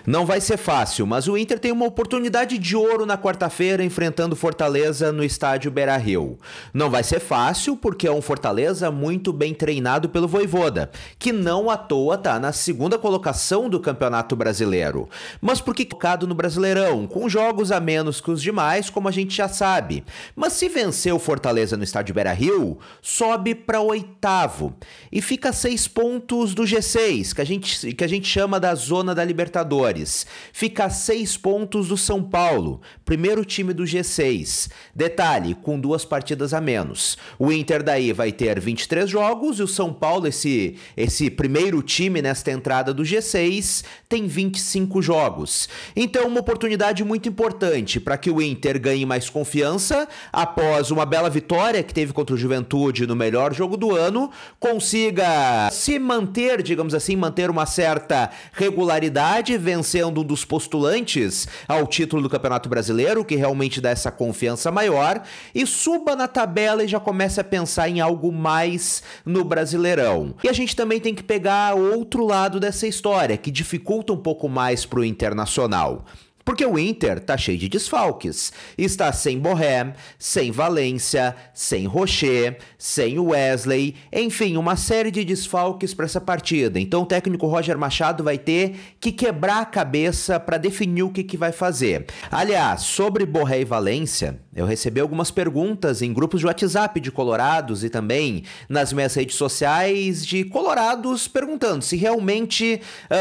Não vai ser fácil, mas o Inter tem uma oportunidade de ouro na quarta-feira enfrentando Fortaleza no estádio Beira-Rio. Não vai ser fácil porque é um Fortaleza muito bem treinado pelo Vojvoda, que não à toa está na segunda colocação do Campeonato Brasileiro. Mas porque focado no Brasileirão, com jogos a menos que os demais, como a gente já sabe. Mas se vencer o Fortaleza no estádio Beira-Rio, sobe para oitavo e fica a 6 pontos do G6, que a gente chama da zona da Libertadores. Fica a 6 pontos do São Paulo, primeiro time do G6. Detalhe, com 2 partidas a menos. O Inter daí vai ter 23 jogos e o São Paulo, esse primeiro time nesta entrada do G6, tem 25 jogos. Então, uma oportunidade muito importante para que o Inter ganhe mais confiança após uma bela vitória que teve contra o Juventude no melhor jogo do ano, consiga se manter, digamos assim, manter uma certa regularidade, vencendo um dos postulantes ao título do Campeonato Brasileiro, que realmente dá essa confiança maior, e suba na tabela e já comece a pensar em algo mais no Brasileirão. E a gente também tem que pegar outro lado dessa história, que dificulta um pouco mais para o Internacional. Porque o Inter tá cheio de desfalques. Está sem Borré, sem Valência, sem Rocher, sem Wesley, enfim, uma série de desfalques para essa partida. Então o técnico Roger Machado vai ter que quebrar a cabeça para definir o que vai fazer. Aliás, sobre Borré e Valência, eu recebi algumas perguntas em grupos de WhatsApp de colorados e também nas minhas redes sociais de colorados perguntando se realmente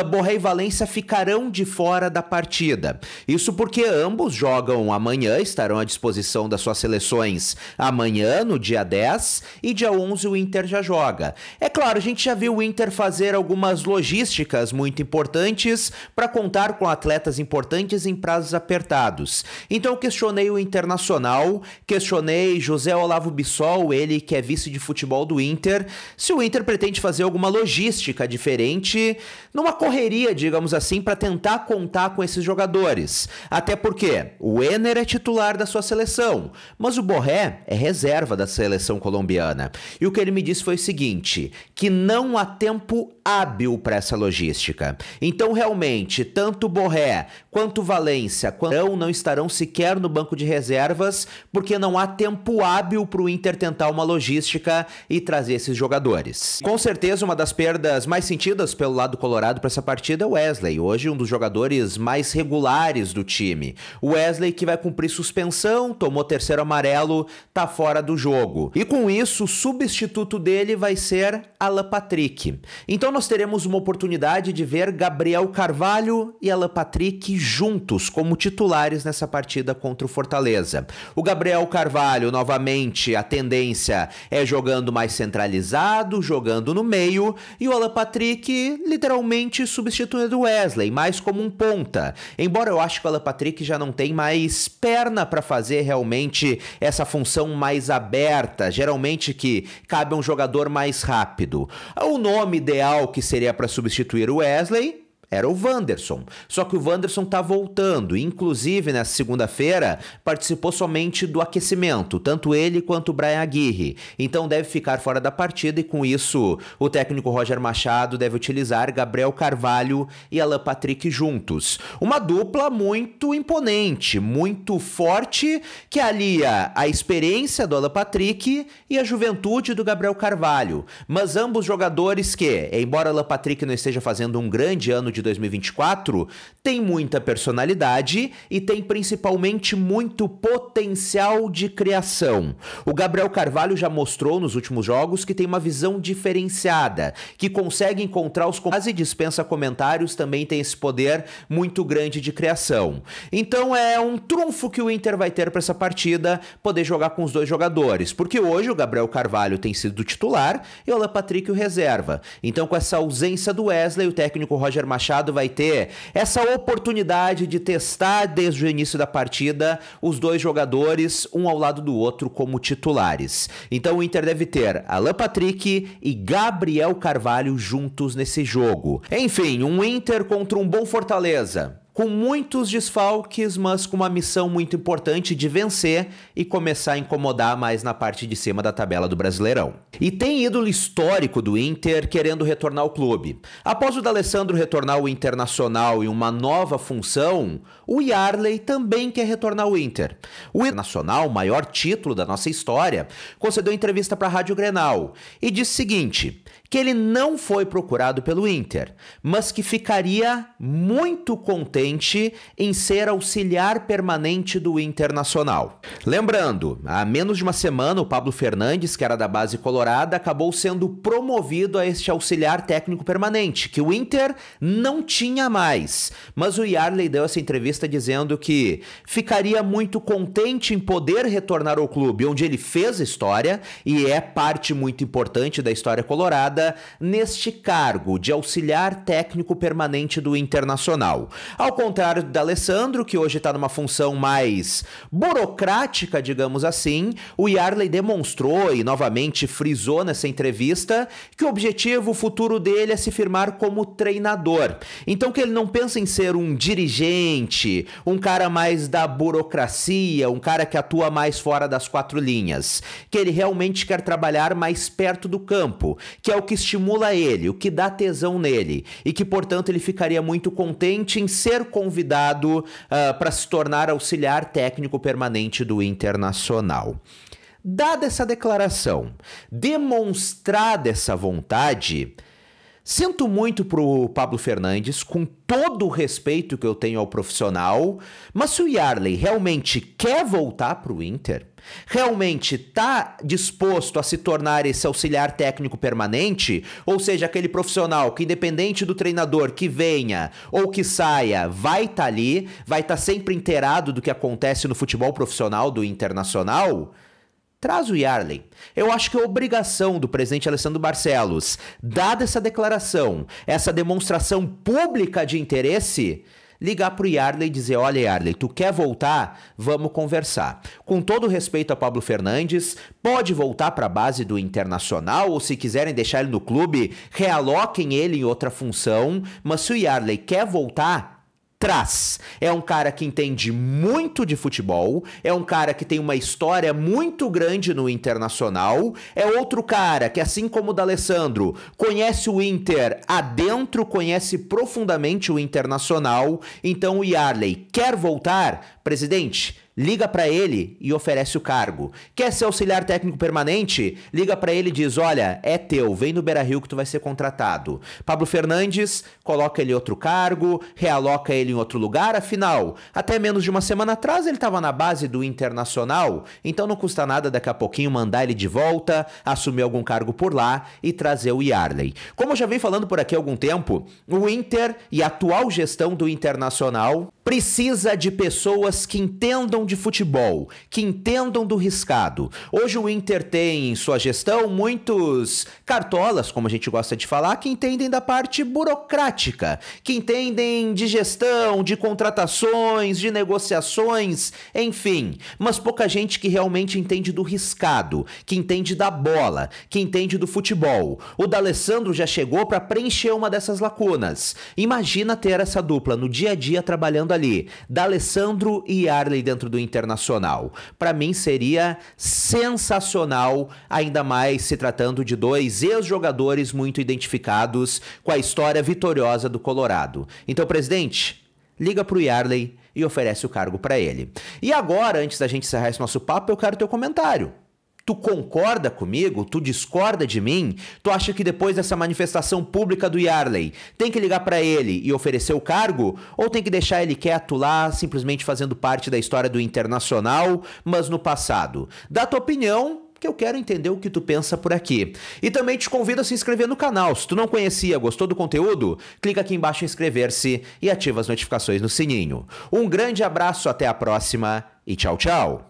Borré e Valência ficarão de fora da partida. Isso porque ambos jogam amanhã, estarão à disposição das suas seleções amanhã, no dia 10, e dia 11 o Inter já joga. É claro, a gente já viu o Inter fazer algumas logísticas muito importantes para contar com atletas importantes em prazos apertados. Então eu questionei o Internacional, questionei José Olavo Bissol, ele que é vice de futebol do Inter, se o Inter pretende fazer alguma logística diferente, numa correria, digamos assim, para tentar contar com esses jogadores. Até porque o Enner é titular da sua seleção, mas o Borré é reserva da seleção colombiana. E o que ele me disse foi o seguinte, que não há tempo hábil para essa logística. Então, realmente, tanto Borré quanto Valência não estarão sequer no banco de reservas, porque não há tempo hábil para o Inter tentar uma logística e trazer esses jogadores. Com certeza, uma das perdas mais sentidas pelo lado colorado para essa partida é o Wesley, hoje um dos jogadores mais regulares do time. O Wesley que vai cumprir suspensão, tomou 3º amarelo, tá fora do jogo. E com isso, o substituto dele vai ser Alan Patrick. Então nós teremos uma oportunidade de ver Gabriel Carvalho e Alan Patrick juntos como titulares nessa partida contra o Fortaleza. O Gabriel Carvalho, novamente, a tendência é jogando mais centralizado, jogando no meio, e o Alan Patrick literalmente substituindo o Wesley, mais como um ponta. Embora eu acho que o Alan Patrick já não tem mais perna para fazer realmente essa função mais aberta, geralmente que cabe a um jogador mais rápido. O nome ideal que seria para substituir o Wesley era o Wanderson, só que o Wanderson tá voltando, inclusive nessa segunda-feira participou somente do aquecimento, tanto ele quanto o Brian Aguirre, então deve ficar fora da partida e com isso o técnico Roger Machado deve utilizar Gabriel Carvalho e Alan Patrick juntos. Uma dupla muito imponente, muito forte, que alia a experiência do Alan Patrick e a juventude do Gabriel Carvalho, mas ambos jogadores que, embora Alan Patrick não esteja fazendo um grande ano de 2024, tem muita personalidade e tem principalmente muito potencial de criação. O Gabriel Carvalho já mostrou nos últimos jogos que tem uma visão diferenciada, que consegue encontrar os quase dispensa comentários, também tem esse poder muito grande de criação. Então é um trunfo que o Inter vai ter para essa partida, poder jogar com os dois jogadores, porque hoje o Gabriel Carvalho tem sido titular e o Alan Patrick o reserva. Então com essa ausência do Wesley, o técnico Roger Machado vai ter essa oportunidade de testar desde o início da partida os dois jogadores, um ao lado do outro como titulares. Então o Inter deve ter Alan Patrick e Gabriel Carvalho juntos nesse jogo. Enfim, um Inter contra um bom Fortaleza. com muitos desfalques, mas com uma missão muito importante de vencer e começar a incomodar mais na parte de cima da tabela do Brasileirão. E tem ídolo histórico do Inter querendo retornar ao clube. Após o D'Alessandro retornar ao Internacional em uma nova função, o Yarley também quer retornar ao Inter. O Internacional, o maior título da nossa história, concedeu entrevista para a Rádio Grenal e disse o seguinte, que ele não foi procurado pelo Inter, mas que ficaria muito contente em ser auxiliar permanente do Internacional. Lembrando, há menos de uma semana, o Pablo Fernandes, que era da base colorada, acabou sendo promovido a este auxiliar técnico permanente, que o Inter não tinha mais. Mas o Yarley deu essa entrevista dizendo que ficaria muito contente em poder retornar ao clube, onde ele fez história e é parte muito importante da história colorada, neste cargo de auxiliar técnico permanente do Internacional. Ao contrário do D'Alessandro, que hoje está numa função mais burocrática, digamos assim, o Yarley demonstrou e novamente frisou nessa entrevista que o objetivo futuro dele é se firmar como treinador. Então que ele não pensa em ser um dirigente, um cara mais da burocracia, um cara que atua mais fora das quatro linhas, que ele realmente quer trabalhar mais perto do campo, que é o que estimula ele, o que dá tesão nele e que, portanto, ele ficaria muito contente em ser convidado para se tornar auxiliar técnico permanente do Internacional. Dada essa declaração, demonstrada essa vontade, sinto muito pro Pablo Fernandes, com todo o respeito que eu tenho ao profissional, mas se o Yarley realmente quer voltar pro Inter, realmente está disposto a se tornar esse auxiliar técnico permanente, ou seja, aquele profissional que, independente do treinador que venha ou que saia, vai estar ali, vai estar sempre inteirado do que acontece no futebol profissional do Internacional, traz o Yarley. Eu acho que é obrigação do presidente Alessandro Barcelos, dada essa declaração, essa demonstração pública de interesse, ligar pro Yarley e dizer, olha Yarley, tu quer voltar? Vamos conversar. Com todo respeito a Pablo Fernandes, pode voltar para a base do Internacional, ou se quiserem deixar ele no clube, realoquem ele em outra função, mas se o Yarley quer voltar, traz. É um cara que entende muito de futebol, é um cara que tem uma história muito grande no Internacional, é outro cara que, assim como o D'Alessandro, conhece o Inter adentro, conhece profundamente o Internacional, então o Yarley quer voltar? Presidente, liga para ele e oferece o cargo. Quer ser auxiliar técnico permanente? Liga para ele e diz, olha, é teu, vem no Beira-Rio que tu vai ser contratado. Pablo Fernandes, coloca ele em outro cargo, realoca ele em outro lugar, afinal, até menos de uma semana atrás ele estava na base do Internacional, então não custa nada daqui a pouquinho mandar ele de volta, assumir algum cargo por lá e trazer o Yarley. Como eu já venho falando por aqui há algum tempo, o Inter e a atual gestão do Internacional precisa de pessoas que entendam de futebol, que entendam do riscado. Hoje o Inter tem em sua gestão muitos cartolas, como a gente gosta de falar, que entendem da parte burocrática, que entendem de gestão, de contratações, de negociações, enfim. Mas pouca gente que realmente entende do riscado, que entende da bola, que entende do futebol. O D'Alessandro já chegou para preencher uma dessas lacunas. Imagina ter essa dupla no dia a dia trabalhando ali, D'Alessandro e Yarley dentro do Internacional. Para mim seria sensacional, ainda mais se tratando de dois ex-jogadores muito identificados com a história vitoriosa do Colorado. Então, presidente, liga pro Yarley e oferece o cargo para ele. E agora, antes da gente encerrar esse nosso papo, eu quero teu comentário. Tu concorda comigo? Tu discorda de mim? Tu acha que depois dessa manifestação pública do Yarley, tem que ligar pra ele e oferecer o cargo? Ou tem que deixar ele quieto lá, simplesmente fazendo parte da história do Internacional, mas no passado? Dá tua opinião, que eu quero entender o que tu pensa por aqui. E também te convido a se inscrever no canal. Se tu não conhecia, gostou do conteúdo, clica aqui embaixo em inscrever-se e ativa as notificações no sininho. Um grande abraço, até a próxima e tchau, tchau!